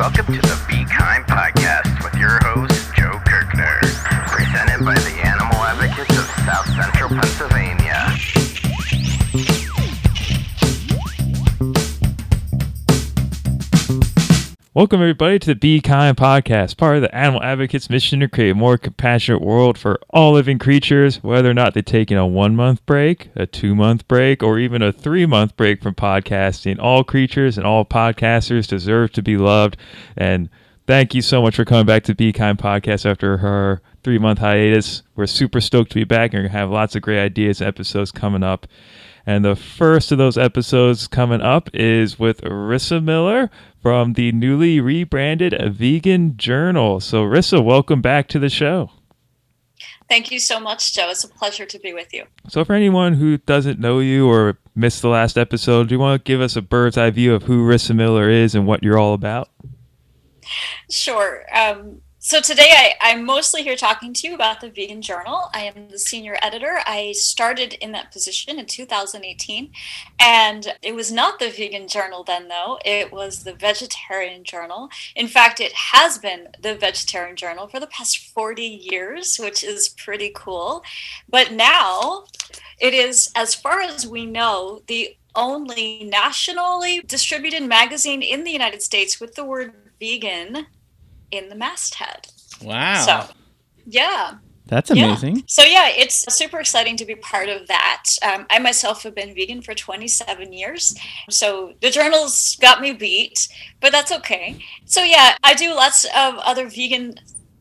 Welcome to the Be Kind podcast with your host, Joe Kirkner, presented by the Animal Advocates of South Central Pennsylvania. Welcome, everybody, to the Be Kind podcast, part of the Animal Advocates' mission to create a more compassionate world for all living creatures, whether or not they're taking a 1-month break, a 2-month break, or even a 3-month break from podcasting. All creatures and all podcasters deserve to be loved. And thank you so much for coming back to Be Kind podcast after her 3-month hiatus. We're super stoked to be back, and we're going to have lots of great ideas and episodes coming up. And the first of those episodes coming up is with Rissa Miller from the newly rebranded Vegan Journal. So Rissa, welcome back to the show. Thank you so much, Joe. It's a pleasure to be with you. So for anyone who doesn't know you or missed the last episode, do you want to give us a bird's eye view of who Rissa Miller is and what you're all about? Sure. So today I'm mostly here talking to you about the Vegan Journal. I am the senior editor. I started in that position in 2018, and it was not the Vegan Journal then, though. It was the Vegetarian Journal. In fact, it has been the Vegetarian Journal for the past 40 years, which is pretty cool. But now it is, as far as we know, the only nationally distributed magazine in the United States with the word vegan in the masthead. Wow. So, yeah. That's amazing. Yeah. So, yeah, it's super exciting to be part of that. I myself have been vegan for 27 years. So the journal's got me beat, but that's okay. So, yeah, I do lots of other vegan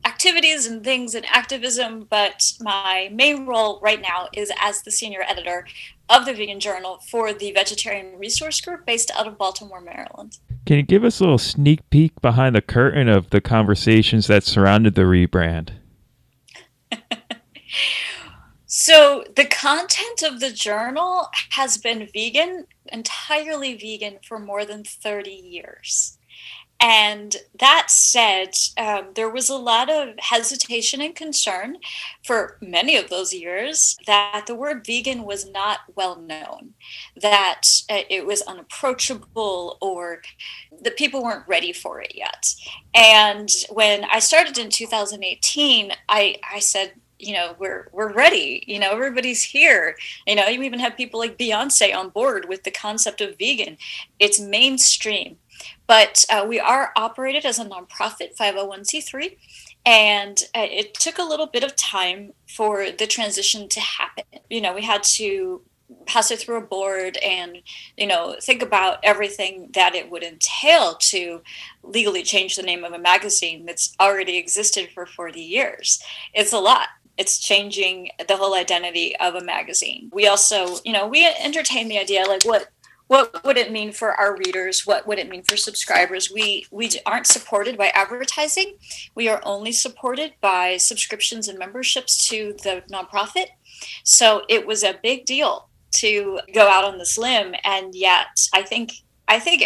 activities and things and activism, but my main role right now is as the senior editor of the Vegan Journal for the Vegetarian Resource Group based out of Baltimore, Maryland. Can you give us a little sneak peek behind the curtain of the conversations that surrounded the rebrand? So the content of the journal has been vegan, entirely vegan, for more than 30 years. And that said, there was a lot of hesitation and concern for many of those years that the word vegan was not well known, that it was unapproachable, or that people weren't ready for it yet. And when I started in 2018, I said, we're ready. Everybody's here. You even have people like Beyonce on board with the concept of vegan. It's mainstream. But we are operated as a nonprofit 501c3, and it took a little bit of time for the transition to happen. We had to pass it through a board and, think about everything that it would entail to legally change the name of a magazine that's already existed for 40 years. It's a lot. It's changing the whole identity of a magazine. We also, we entertain the idea, like, what would it mean for our readers? What would it mean for subscribers? We aren't supported by advertising. We are only supported by subscriptions and memberships to the nonprofit. So it was a big deal to go out on this limb. And yet I think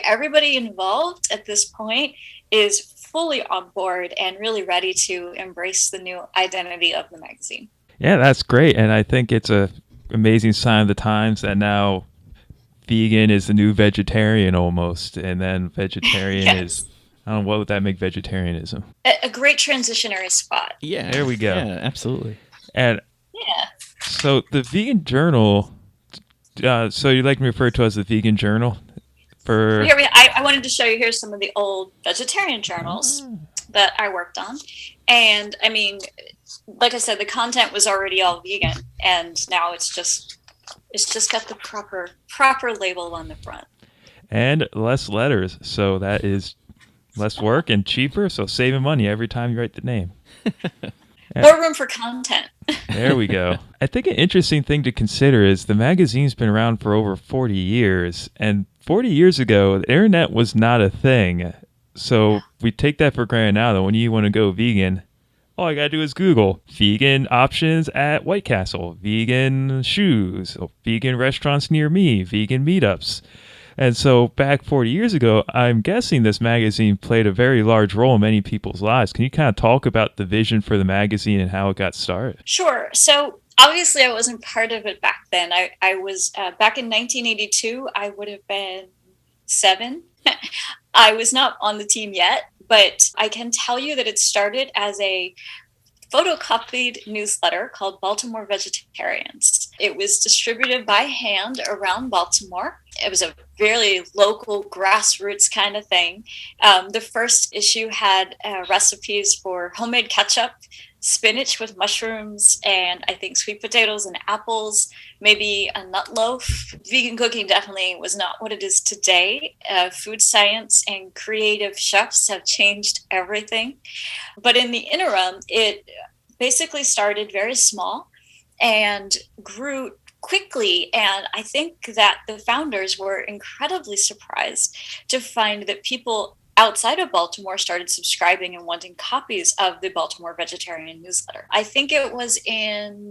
everybody involved at this point is fully on board and really ready to embrace the new identity of the magazine. Yeah, that's great. And I think it's an amazing sign of the times that now vegan is the new vegetarian almost, and then vegetarian yes. is, I don't know, what would that make vegetarianism? A great transitionary spot. Yeah. There we go. Yeah, absolutely. And yeah. So the Vegan Journal, so you like to refer to as the Vegan Journal? Here I wanted to show you, here's some of the old vegetarian journals that I worked on. And I mean, like I said, the content was already all vegan, and now it's just got the proper label on the front. And less letters, so that is less work and cheaper, so saving money every time you write the name. More room for content. There we go. I think an interesting thing to consider is the magazine's been around for over 40 years, and 40 years ago, the internet was not a thing. So we take that for granted now that when you want to go vegan, all I got to do is Google vegan options at White Castle, vegan shoes, vegan restaurants near me, vegan meetups. And so back 40 years ago, I'm guessing this magazine played a very large role in many people's lives. Can you kind of talk about the vision for the magazine and how it got started? Sure. So obviously I wasn't part of it back then. I was back in 1982, I would have been 7. I was not on the team yet, but I can tell you that it started as a photocopied newsletter called Baltimore Vegetarians. It was distributed by hand around Baltimore. It was a very local grassroots kind of thing. The first issue had recipes for homemade ketchup, spinach with mushrooms, and I think sweet potatoes and apples, maybe a nut loaf. Vegan cooking definitely was not what it is today. Food science and creative chefs have changed everything. But in the interim, it basically started very small and grew quickly. And I think that the founders were incredibly surprised to find that people outside of Baltimore started subscribing and wanting copies of the Baltimore Vegetarian newsletter. I think it was in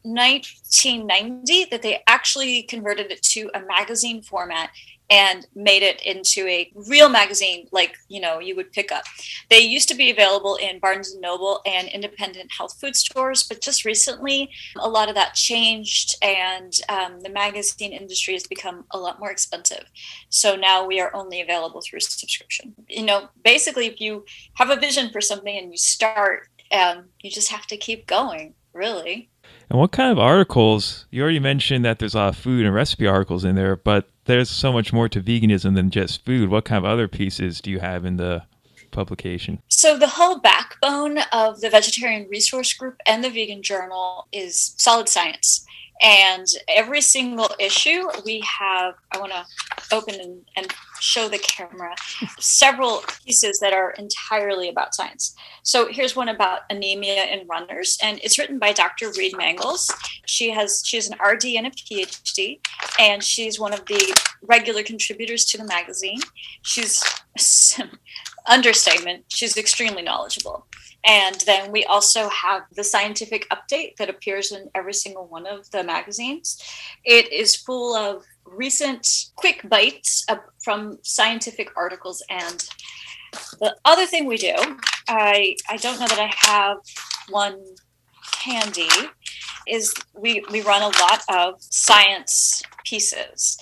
1990 that they actually converted it to a magazine format and made it into a real magazine like, you would pick up. They used to be available in Barnes & Noble and independent health food stores, but just recently a lot of that changed, and the magazine industry has become a lot more expensive. So now we are only available through subscription. Basically, if you have a vision for something and you start, you just have to keep going, really. And what kind of articles? You already mentioned that there's a lot of food and recipe articles in there, but there's so much more to veganism than just food. What kind of other pieces do you have in the publication? So the whole backbone of the Vegetarian Resource Group and the Vegan Journal is solid science. And every single issue we have, I want to open and show the camera, several pieces that are entirely about science. So here's one about anemia in runners, and it's written by Dr. Reed Mangels. She's an RD and a PhD, and she's one of the regular contributors to the magazine. She's, understatement, she's extremely knowledgeable. And then we also have the scientific update that appears in every single one of the magazines. It is full of recent quick bites from scientific articles. And the other thing we do, I don't know that I have one handy, is we run a lot of science pieces.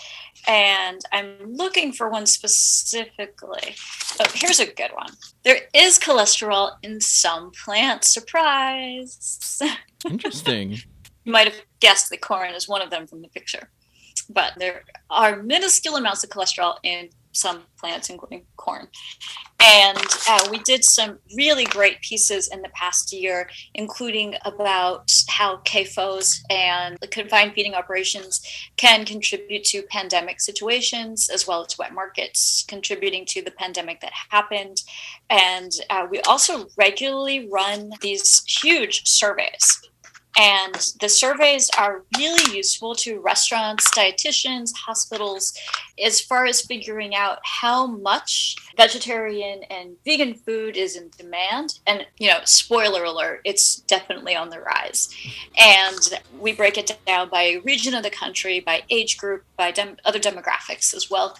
And I'm looking for one specifically. Oh, here's a good one. There is cholesterol in some plants. Surprise. Interesting. You might have guessed that corn is one of them from the picture. But there are minuscule amounts of cholesterol in some plants, including corn. And we did some really great pieces in the past year, including about how CAFOs and confined feeding operations can contribute to pandemic situations, as well as wet markets contributing to the pandemic that happened. And we also regularly run these huge surveys. And the surveys are really useful to restaurants, dietitians, hospitals, as far as figuring out how much vegetarian and vegan food is in demand. And, spoiler alert, it's definitely on the rise. And we break it down by region of the country, by age group, by other demographics as well.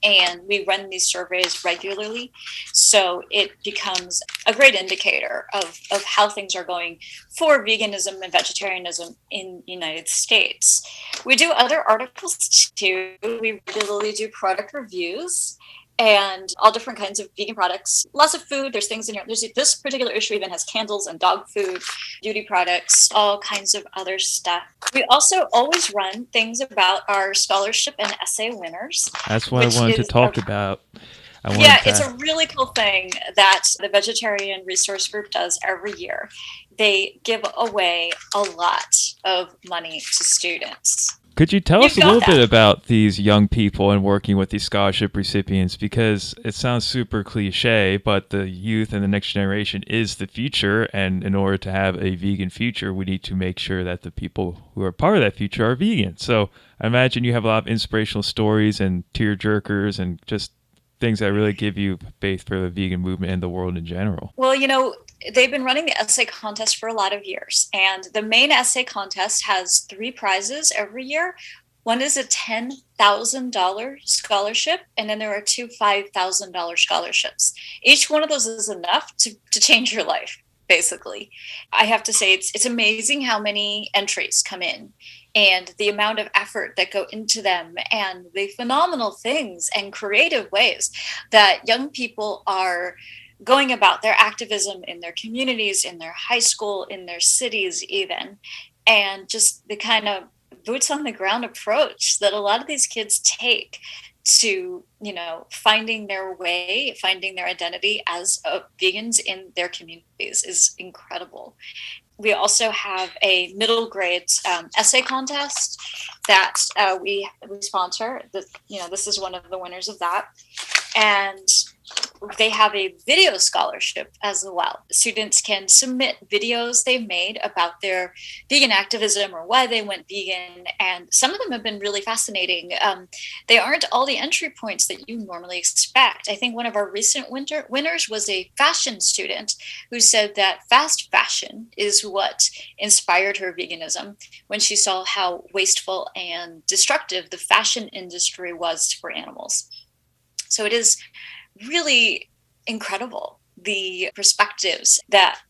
And we run these surveys regularly, so it becomes a great indicator of how things are going for veganism and vegetarianism in the United States. We do other articles too. We regularly do product reviews and all different kinds of vegan products. Lots of food. There's things in here. This particular issue even has candles and dog food, beauty products, all kinds of other stuff. We also always run things about our scholarship and essay winners. That's what I wanted to talk about. It's a really cool thing that the Vegetarian Resource Group does every year. They give away a lot of money to students. Could you tell us a little bit about these young people and working with these scholarship recipients? Because it sounds super cliche, but the youth and the next generation is the future. And in order to have a vegan future, we need to make sure that the people who are part of that future are vegan. So I imagine you have a lot of inspirational stories and tear jerkers and just things that really give you faith for the vegan movement and the world in general. Well, they've been running the essay contest for a lot of years, and the main essay contest has 3 prizes every year. One is a $10,000 scholarship, and then there are 2 $5,000 scholarships. Each one of those is enough to change your life, basically. I have to say, it's amazing how many entries come in. and the amount of effort that go into them and the phenomenal things and creative ways that young people are going about their activism in their communities, in their high school, in their cities even, and just the kind of boots on the ground approach that a lot of these kids take to, finding their way, finding their identity as vegans in their communities is incredible. We also have a middle grade essay contest that we sponsor. This is one of the winners of that. And they have a video scholarship as well. Students can submit videos they've made about their vegan activism or why they went vegan. And some of them have been really fascinating. They aren't all the entry points that you normally expect. I think one of our recent winners was a fashion student who said that fast fashion is what inspired her veganism when she saw how wasteful and destructive the fashion industry was for animals. So it is really incredible, the perspectives that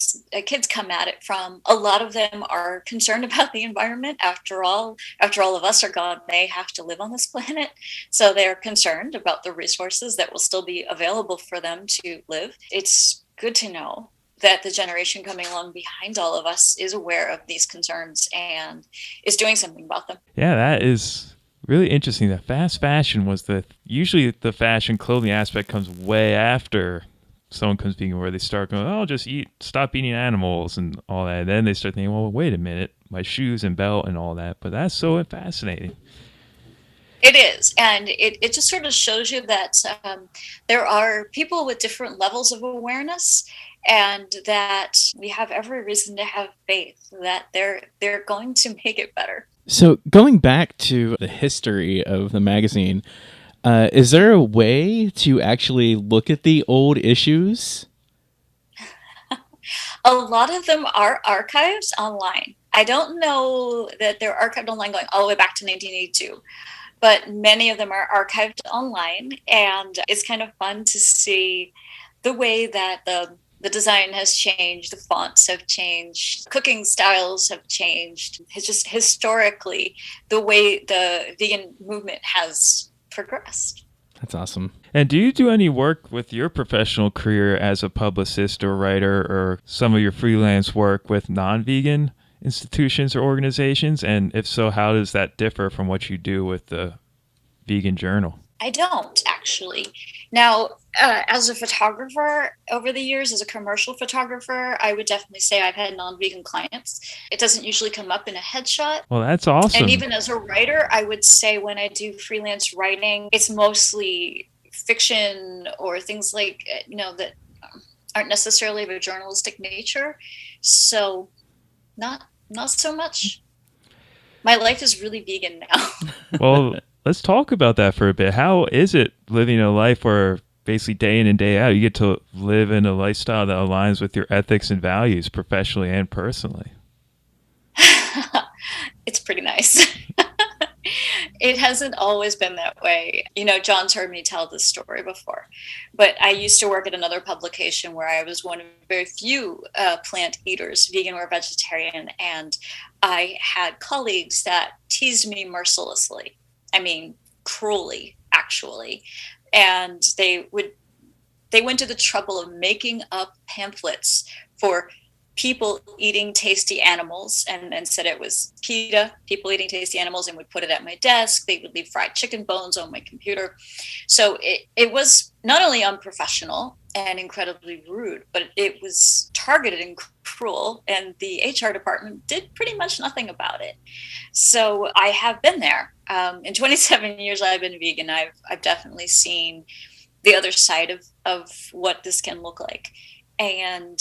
kids come at it from. A lot of them are concerned about the environment. After all of us are gone, they have to live on this planet. So they're concerned about the resources that will still be available for them to live. It's good to know that the generation coming along behind all of us is aware of these concerns and is doing something about them. Yeah, that is really interesting. That fast fashion was usually the fashion clothing aspect comes way after someone comes vegan, where they start going, oh, stop eating animals and all that. And then they start thinking, well, wait a minute, my shoes and belt and all that. But that's so fascinating. It is. And it just sort of shows you that there are people with different levels of awareness, and that we have every reason to have faith that they're going to make it better. So going back to the history of the magazine, is there a way to actually look at the old issues? A lot of them are archived online. I don't know that they're archived online going all the way back to 1982, but many of them are archived online, and it's kind of fun to see the way that the design has changed, the fonts have changed, cooking styles have changed. It's just historically the way the vegan movement has progressed. That's awesome. And do you do any work with your professional career as a publicist or writer, or some of your freelance work with non-vegan institutions or organizations? And if so, how does that differ from what you do with the vegan journal? I don't, actually. Now, as a photographer over the years, as a commercial photographer, I would definitely say I've had non-vegan clients. It doesn't usually come up in a headshot. Well, that's awesome. And even as a writer, I would say when I do freelance writing, it's mostly fiction or things like, that aren't necessarily of a journalistic nature. So not so much. My life is really vegan now. Well, let's talk about that for a bit. How is it living a life where basically day in and day out you get to live in a lifestyle that aligns with your ethics and values professionally and personally? It's pretty nice. It hasn't always been that way. John's heard me tell this story before, but I used to work at another publication where I was one of very few plant eaters, vegan or vegetarian, and I had colleagues that teased me mercilessly. I mean, cruelly, actually. And they went to the trouble of making up pamphlets for people eating tasty animals, and said it was PETA, people eating tasty animals, and would put it at my desk. They would leave fried chicken bones on my computer. So it was not only unprofessional and incredibly rude, but it was targeted and cruel, and the HR department did pretty much nothing about it. So I have been there. In 27 years I've been vegan, I've definitely seen the other side of what this can look like. And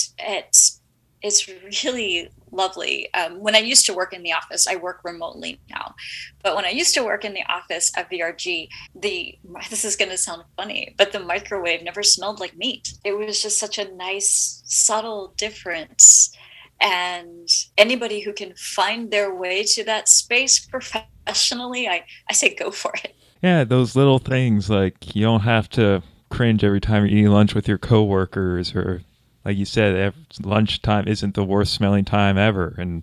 it's really lovely. When I used to work in the office, I work remotely now, but when I used to work in the office at VRG, this is going to sound funny, but the microwave never smelled like meat. It was just such a nice, subtle difference. And anybody who can find their way to that space professionally, I say go for it. Yeah, those little things, like you don't have to cringe every time you're eating lunch with your coworkers, or like you said, lunchtime isn't the worst smelling time ever. And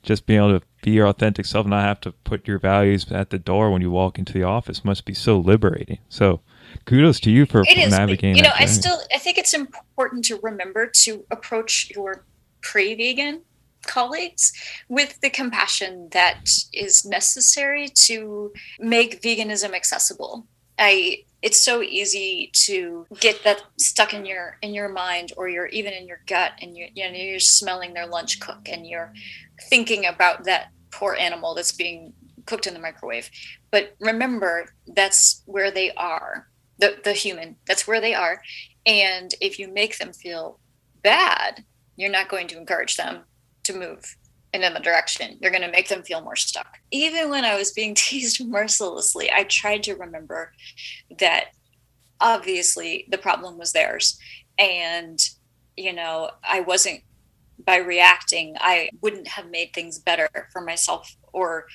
just being able to be your authentic self, not have to put your values at the door when you walk into the office must be so liberating. So kudos to you for It is. navigating that journey. I think it's important to remember to approach your pre-vegan colleagues with the compassion that is necessary to make veganism accessible. It's so easy to get that stuck in your mind, or you're even in your gut, and you're smelling their lunch cook, and you're thinking about that poor animal that's being cooked in the microwave. But remember, that's where they are, the human, that's where they are. And if you make them feel bad, you're not going to encourage them to move in another direction. You're going to make them feel more stuck. Even when I was being teased mercilessly, I tried to remember that obviously the problem was theirs. And, I wasn't, by reacting, I wouldn't have made things better for myself or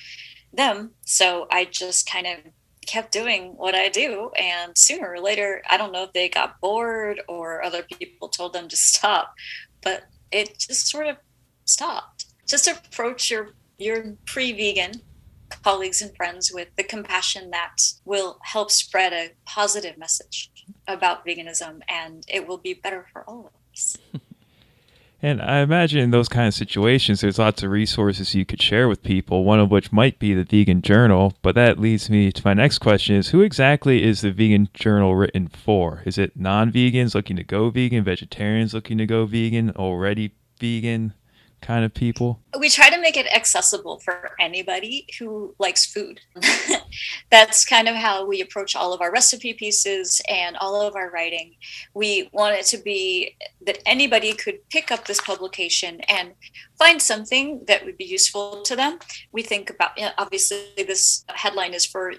them. So I just kind of kept doing what I do. And sooner or later, I don't know if they got bored or other people told them to stop, but it just sort of stopped. Just approach your pre-vegan colleagues and friends with the compassion that will help spread a positive message about veganism, and it will be better for all of us. And I imagine in those kind of situations, there's lots of resources you could share with people, one of which might be the Vegan Journal. But that leads me to my next question is, who exactly is the Vegan Journal written for? Is it non-vegans looking to go vegan, vegetarians looking to go vegan, already vegan kind of people? We try to make it accessible for anybody who likes food. That's kind of how we approach all of our recipe pieces and all of our writing. We want it to be that anybody could pick up this publication and find something that would be useful to them. We think about, obviously this headline is for,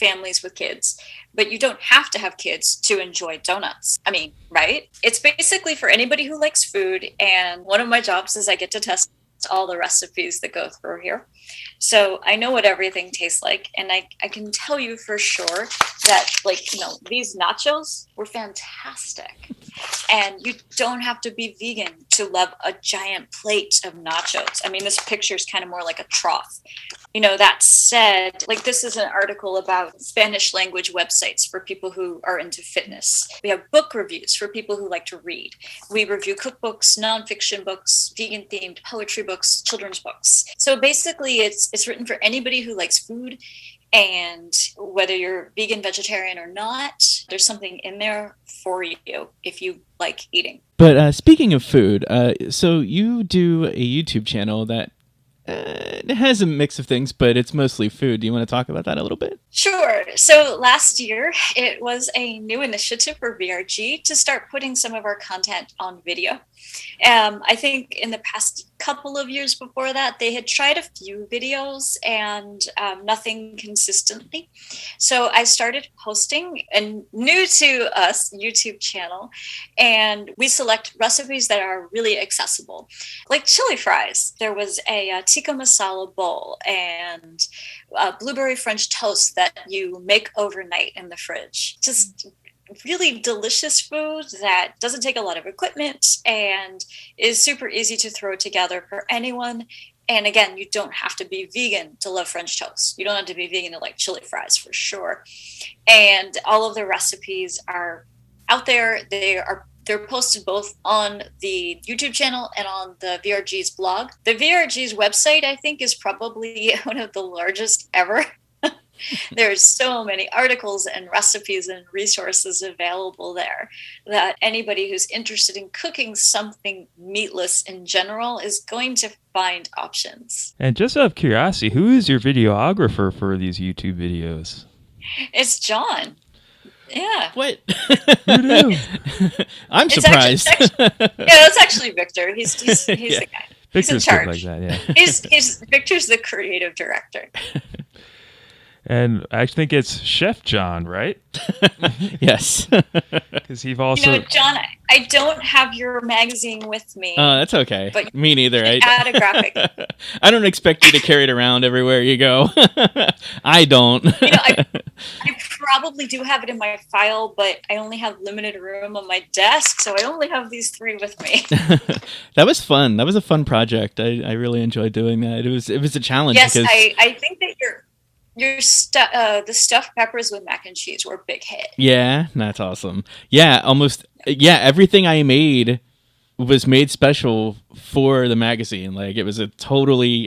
families with kids, but you don't have to have kids to enjoy donuts. I mean, right? It's basically for anybody who likes food. And one of my jobs is I get to test all the recipes that go through here. So I know what everything tastes like. And I can tell you for sure that, these nachos were fantastic. And you don't have to be vegan to love a giant plate of nachos. I mean, this picture is kind of more like a trough. That said, this is an article about Spanish language websites for people who are into fitness. We have book reviews for people who like to read. We review cookbooks, nonfiction books, vegan-themed poetry books, children's books. So basically, it's written for anybody who likes food. And whether you're vegan, vegetarian or not, there's something in there for you if you like eating. But speaking of food, so you do a YouTube channel that it has a mix of things, but it's mostly food. Do you want to talk about that a little bit? Sure. So last year, it was a new initiative for VRG to start putting some of our content on video. I think in the past couple of years before that, they had tried a few videos and nothing consistently. So I started posting a new to us YouTube channel, and we select recipes that are really accessible, like chili fries. There was a tikka masala bowl and blueberry French toast that you make overnight in the fridge. Just really delicious food that doesn't take a lot of equipment and is super easy to throw together for anyone. And again, you don't have to be vegan to love French toast. You don't have to be vegan to like chili fries for sure. And all of the recipes are out there. They're posted both on the YouTube channel and on the VRG's blog. The VRG's website, I think, is probably one of the largest ever. There's so many articles and recipes and resources available there that anybody who's interested in cooking something meatless in general is going to find options. And just out of curiosity, who is your videographer for these YouTube videos? It's John. Yeah. What? Who knew? I'm surprised. It's actually Victor. He's the guy. Victor's he's in charge. Like that, yeah. He's Victor's the creative director. And I think it's Chef John, right? Yes. Because he's also. You know, John, I don't have your magazine with me. That's okay. But me neither. add a graphic. I don't expect you to carry it around everywhere you go. I don't. You know, I probably do have it in my file, but I only have limited room on my desk, so I only have these 3 with me. That was fun. That was a fun project. I really enjoyed doing that. It was a challenge. Yes, because... I think that the stuffed peppers with mac and cheese were a big hit. Yeah, that's awesome. Yeah, everything I made was made special for the magazine. Like, it was I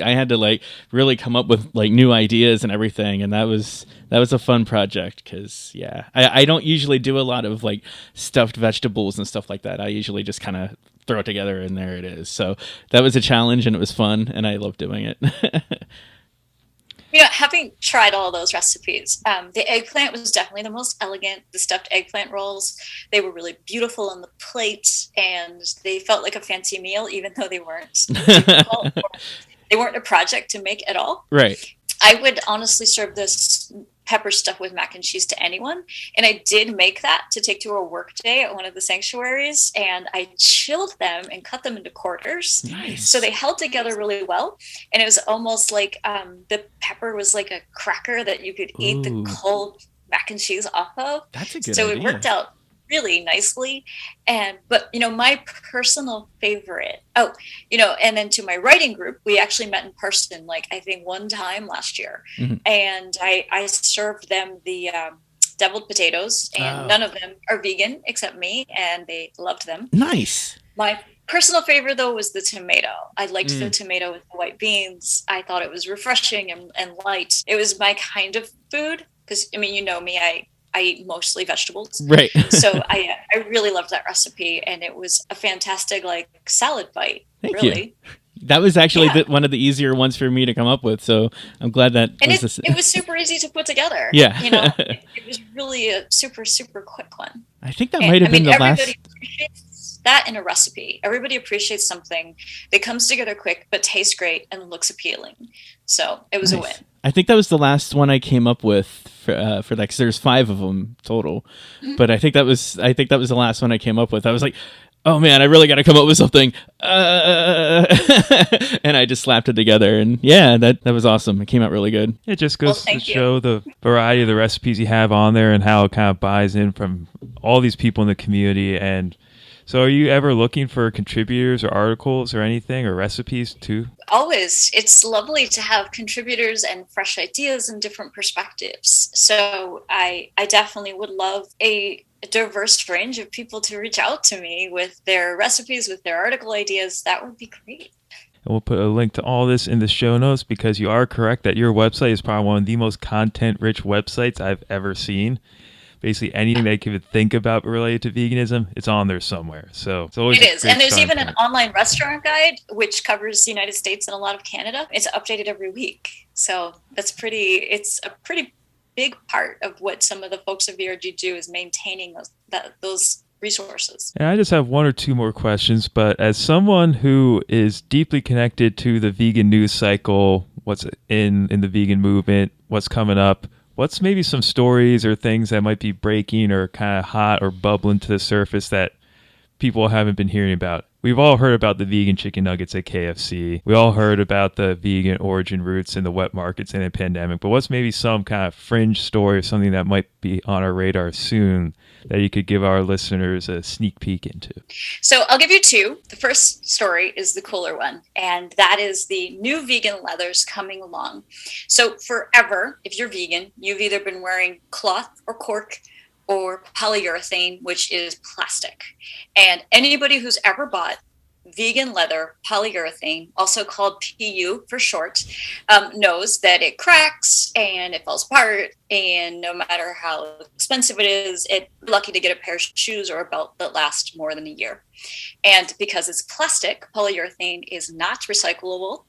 had to like really come up with like new ideas and everything, and that was a fun project because I don't usually do a lot of like stuffed vegetables and stuff like that. I usually just kind of throw it together and there it is. So that was a challenge and it was fun and I love doing it. You know, having tried all those recipes, the eggplant was definitely the most elegant. The stuffed eggplant rolls, they were really beautiful on the plate, and they felt like a fancy meal, even though they weren't difficult. They weren't a project to make at all. Right. I would honestly serve this pepper stuff with mac and cheese to anyone. And I did make that to take to a work day at one of the sanctuaries. And I chilled them and cut them into quarters. Nice. So they held together really well. And it was almost like the pepper was like a cracker that you could eat the cold mac and cheese off of. That's a good idea. idea. It worked out really nicely. But you know, my personal favorite, and then to my writing group, we actually met in person, like I think one time last year. Mm-hmm. And I served them the deviled potatoes, and none of them are vegan except me, and they loved them. Nice. My personal favorite though was the tomato. I liked the tomato with the white beans. I thought it was refreshing and light. It was my kind of food because, I mean, you know me, I eat mostly vegetables. Right. So I really loved that recipe, and it was a fantastic like salad bite. Thank you. That was actually one of the easier ones for me to come up with. So I'm glad that it was super easy to put together. Yeah. You know, it was really a super, super quick one. I think that might have been the last. Everybody appreciates that in a recipe. Everybody appreciates something that comes together quick, but tastes great and looks appealing. So it was a win. I think that was the last one I came up with for that, because there's 5 of them total. Mm-hmm. But I think that was the last one I came up with. I was like, oh man, I really got to come up with something, and I just slapped it together, and that was awesome. It came out really good. It just goes to show the variety of the recipes you have on there and how it kind of buys in from all these people in the community. And so, are you ever looking for contributors or articles or anything or recipes too? Always. It's lovely to have contributors and fresh ideas and different perspectives. So I definitely would love a diverse range of people to reach out to me with their recipes, with their article ideas. That would be great. And we'll put a link to all this in the show notes, because you are correct that your website is probably one of the most content-rich websites I've ever seen. Basically anything they could think about related to veganism, it's on there somewhere. So it's always it is. And there's even point. an online restaurant guide which covers the United States and a lot of Canada. It's updated every week. So it's a pretty big part of what some of the folks at VRG do, is maintaining those resources. And I just have 1 or 2 more questions, but as someone who is deeply connected to the vegan news cycle, what's in the vegan movement, what's coming up, what's maybe some stories or things that might be breaking or kind of hot or bubbling to the surface that people haven't been hearing about? We've all heard about the vegan chicken nuggets at KFC. We all heard about the vegan origin roots in the wet markets in the pandemic. But what's maybe some kind of fringe story or something that might be on our radar soon that you could give our listeners a sneak peek into? So I'll give you 2. The first story is the cooler one, and that is the new vegan leathers coming along. So forever, if you're vegan, you've either been wearing cloth or cork or polyurethane, which is plastic. And anybody who's ever bought vegan leather polyurethane, also called PU for short, knows that it cracks and it falls apart. And no matter how expensive it is, you're lucky to get a pair of shoes or a belt that lasts more than a year. And because it's plastic, polyurethane is not recyclable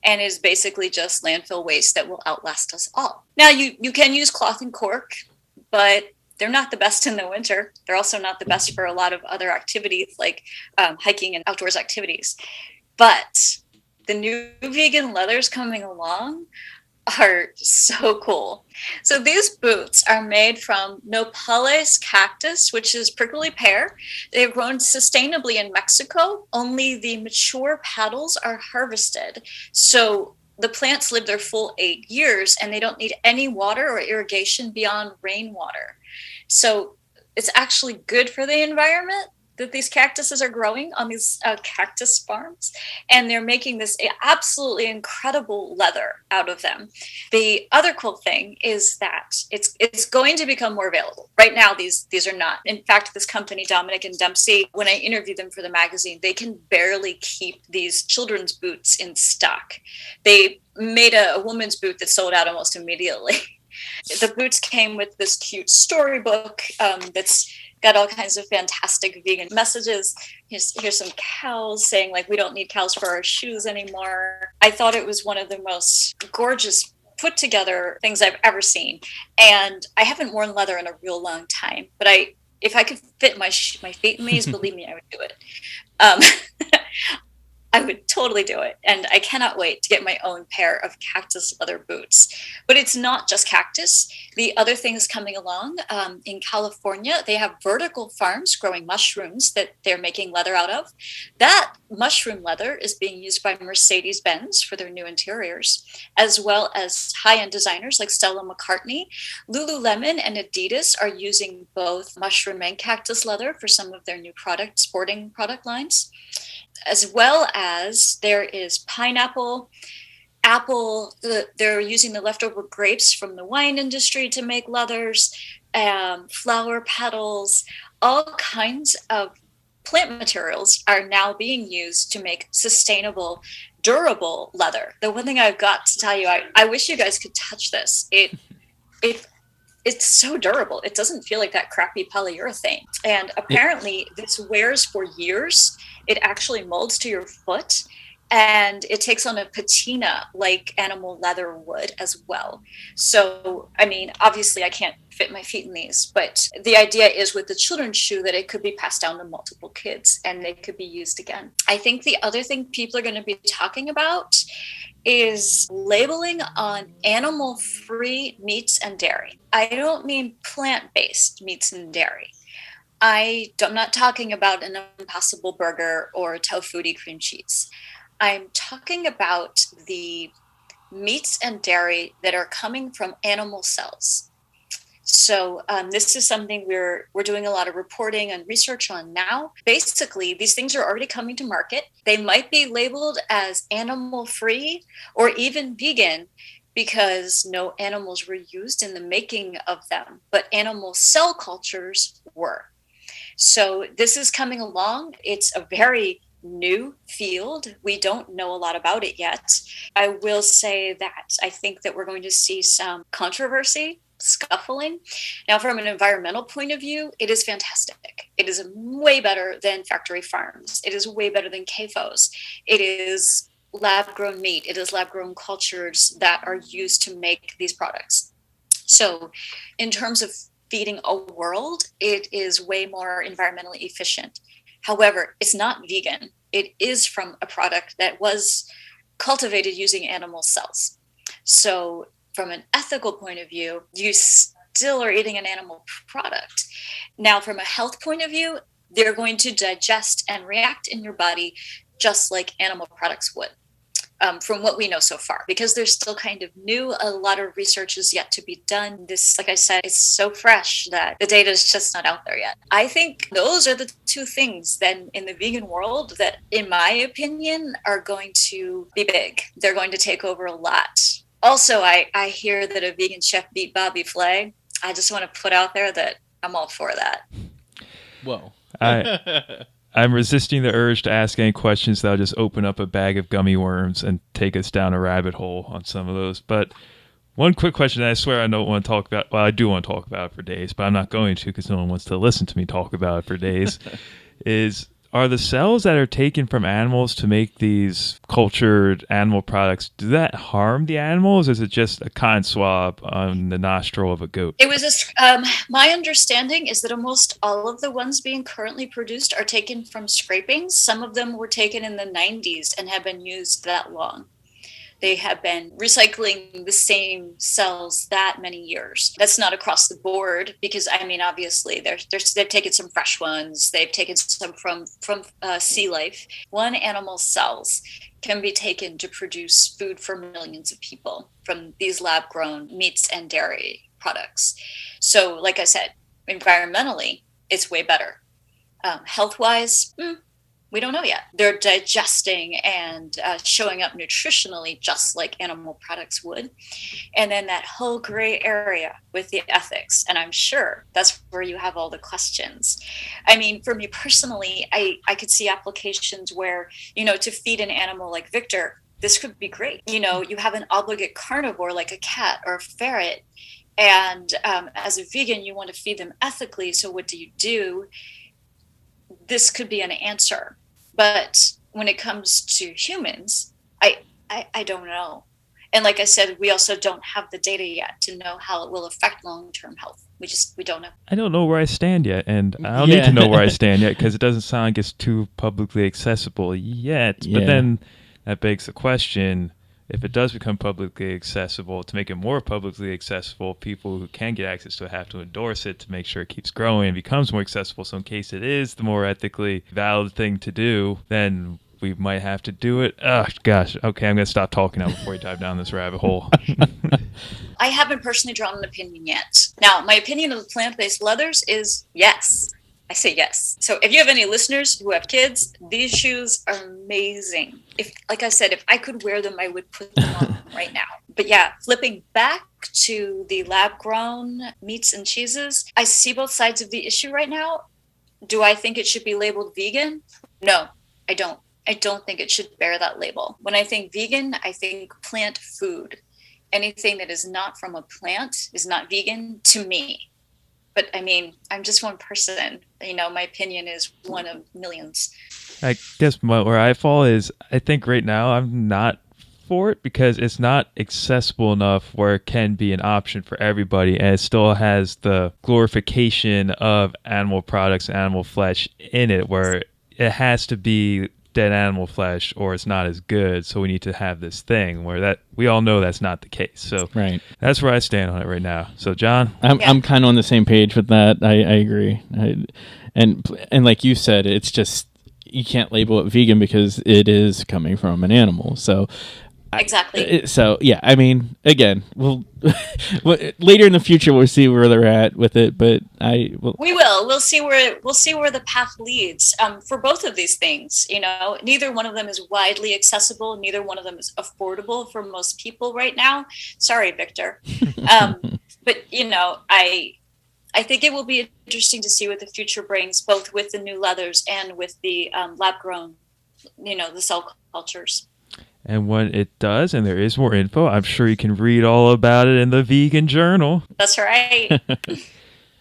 and is basically just landfill waste that will outlast us all. Now, you can use cloth and cork, but they're not the best in the winter. They're also not the best for a lot of other activities like hiking and outdoors activities. But the new vegan leathers coming along are so cool. So these boots are made from nopales cactus, which is prickly pear. They're grown sustainably in Mexico. Only the mature petals are harvested. So the plants live their full 8 years and they don't need any water or irrigation beyond rainwater. So it's actually good for the environment that these cactuses are growing on these cactus farms, and they're making this absolutely incredible leather out of them. The other cool thing is that it's going to become more available. Right now, these are not. In fact, this company, Dominic and Dempsey, when I interviewed them for the magazine, they can barely keep these children's boots in stock. They made a woman's boot that sold out almost immediately. The boots came with this cute storybook that's got all kinds of fantastic vegan messages. Here's some cows saying, like, we don't need cows for our shoes anymore. I thought it was one of the most gorgeous put together things I've ever seen. And I haven't worn leather in a real long time, but if I could fit my feet in these, believe me, I would do it. I would totally do it. And I cannot wait to get my own pair of cactus leather boots. But it's not just cactus. The other things coming along in California, they have vertical farms growing mushrooms that they're making leather out of. That mushroom leather is being used by Mercedes-Benz for their new interiors, as well as high-end designers like Stella McCartney. Lululemon and Adidas are using both mushroom and cactus leather for some of their new sporting product lines. As well as there is pineapple, apple. They're using the leftover grapes from the wine industry to make leathers, flower petals, all kinds of plant materials are now being used to make sustainable, durable leather. The one thing I've got to tell you, I wish you guys could touch this. It's so durable. It doesn't feel like that crappy polyurethane. And apparently this wears for years. It actually molds to your foot, and it takes on a patina like animal leather would as well. So, I mean, obviously I can't fit my feet in these, but the idea is with the children's shoe that it could be passed down to multiple kids and they could be used again. I think the other thing people are going to be talking about is labeling on animal-free meats and dairy. I don't mean plant-based meats and dairy. I'm not talking about an Impossible Burger or a tofu cream cheese. I'm talking about the meats and dairy that are coming from animal cells. So this is something we're doing a lot of reporting and research on now. Basically, these things are already coming to market. They might be labeled as animal-free or even vegan because no animals were used in the making of them, but animal cell cultures were. So this is coming along. It's a very new field. We don't know a lot about it yet. I will say that I think that we're going to see some controversy, scuffling. Now, from an environmental point of view, it is fantastic. It is way better than factory farms. It is way better than CAFOs. It is lab-grown meat. It is lab-grown cultures that are used to make these products. So in terms of feeding a world, it is way more environmentally efficient. However, it's not vegan. It is from a product that was cultivated using animal cells. So from an ethical point of view, you still are eating an animal product. Now, from a health point of view, they're going to digest and react in your body just like animal products would. From what we know so far, because they're still kind of new. A lot of research is yet to be done. This, like I said, it's so fresh that the data is just not out there yet. I think those are the two things then in the vegan world that, in my opinion, are going to be big. They're going to take over a lot. Also, I hear that a vegan chef beat Bobby Flay. I just want to put out there that I'm all for that. Whoa. I'm resisting the urge to ask any questions that'll just open up a bag of gummy worms and take us down a rabbit hole on some of those. But one quick question that I swear I don't want to talk about. Well, I do want to talk about it for days, but I'm not going to because no one wants to listen to me talk about it for days. Are the cells that are taken from animals to make these cultured animal products, do that harm the animals? Or is it just a cotton swab on the nostril of a goat? It was my understanding is that almost all of the ones being currently produced are taken from scrapings. Some of them were taken in the 90s and have been used that long. They have been recycling the same cells that many years. That's not across the board because, I mean, obviously they've taken some fresh ones. They've taken some from sea life. One animal's cells can be taken to produce food for millions of people from these lab-grown meats and dairy products. So, like I said, environmentally, it's way better. Health-wise, we don't know yet. They're digesting and showing up nutritionally just like animal products would. And then that whole gray area with the ethics. And I'm sure that's where you have all the questions. I mean, for me personally, I could see applications where, to feed an animal like Victor, this could be great. You have an obligate carnivore like a cat or a ferret. And as a vegan, you want to feed them ethically. So what do? This could be an answer. But when it comes to humans, I don't know. And like I said, we also don't have the data yet to know how it will affect long-term health. We don't know. I don't know where I stand yet, and I don't need to know where I stand yet because it doesn't sound like it's too publicly accessible yet. Yeah. But then that begs the question, if it does become publicly accessible, to make it more publicly accessible, people who can get access to it have to endorse it to make sure it keeps growing and becomes more accessible. So in case it is the more ethically valid thing to do, then we might have to do it. Oh, gosh. Okay, I'm going to stop talking now before we dive down this rabbit hole. I haven't personally drawn an opinion yet. Now, my opinion of the plant-based leathers is yes. I say yes. So if you have any listeners who have kids, these shoes are amazing. Like I said, if I could wear them, I would put them on right now. But yeah, flipping back to the lab-grown meats and cheeses, I see both sides of the issue right now. Do I think it should be labeled vegan? No, I don't. I don't think it should bear that label. When I think vegan, I think plant food. Anything that is not from a plant is not vegan to me. But I mean, I'm just one person. My opinion is one of millions. I guess where I fall is, I think right now I'm not for it because it's not accessible enough where it can be an option for everybody, and it still has the glorification of animal products, animal flesh in it, where it has to be dead animal flesh or it's not as good. So we need to have this thing where that we all know that's not the case. So that's where I stand on it right now. So John, I'm kind of on the same page with that. I agree. And like you said, it's just you can't label it vegan because it is coming from an animal. So exactly. I mean, again, we'll later in the future we'll see where they're at with it, but we will. We'll see where the path leads. For both of these things, neither one of them is widely accessible. Neither one of them is affordable for most people right now. Sorry, Victor. But I think it will be interesting to see what the future brings, both with the new leathers and with the lab grown, the cell cultures. And when it does, and there is more info, I'm sure you can read all about it in the Vegan Journal. That's right.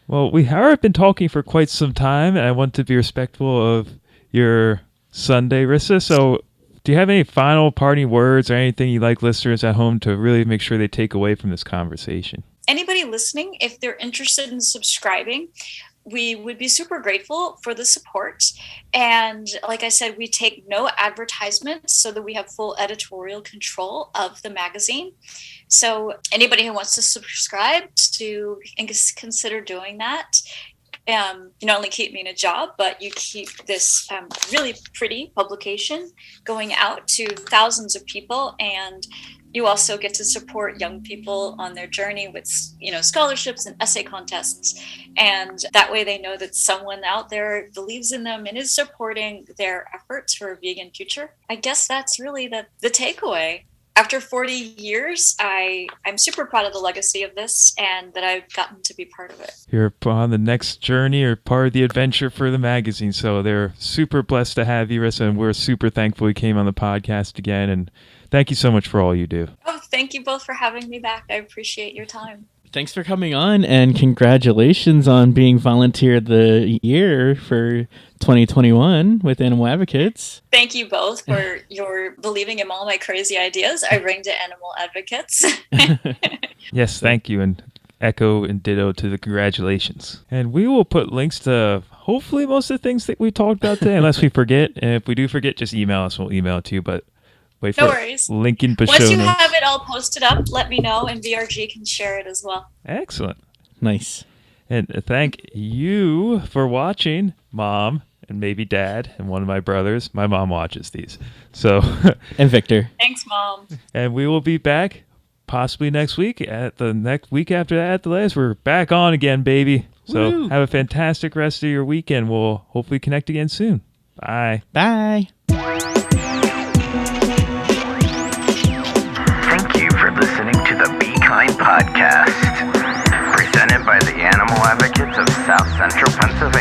Well, we have been talking for quite some time, and I want to be respectful of your Sunday, Rissa. So do you have any final parting words or anything you'd like listeners at home to really make sure they take away from this conversation? Anybody listening, if they're interested in subscribing, we would be super grateful for the support. And like I said, we take no advertisements so that we have full editorial control of the magazine. So anybody who wants to subscribe to consider doing that. You not only keep me in a job, but you keep this really pretty publication going out to thousands of people. And you also get to support young people on their journey with, scholarships and essay contests. And that way they know that someone out there believes in them and is supporting their efforts for a vegan future. I guess that's really the takeaway. After 40 years, I'm super proud of the legacy of this and that I've gotten to be part of it. You're on the next journey or part of the adventure for the magazine. So they're super blessed to have you, Rissa, and we're super thankful you came on the podcast again. And thank you so much for all you do. Oh, thank you both for having me back. I appreciate your time. Thanks for coming on, and congratulations on being Volunteer of the Year for 2021 with Animal Advocates. Thank you both for your believing in all my crazy ideas. I bring to Animal Advocates. Yes, thank you, and echo and ditto to the congratulations. And we will put links to hopefully most of the things that we talked about today, unless we forget. And if we do forget, just email us. We'll email it to you, but Wait for No worries. link in the Once show you notes. have it all posted up, let me know, and VRG can share it as well. Excellent. Nice. And thank you for watching, Mom, and maybe Dad, and one of my brothers. My mom watches these. So, And Victor. Thanks, Mom. and we will be back possibly next week. At the next week after that, at the latest, we're back on again, baby. So Woo. have a fantastic rest of your weekend. We'll hopefully connect again soon. Bye. Bye. Thank you for listening to the Be Kind podcast, presented by the Animal Advocates of South Central Pennsylvania.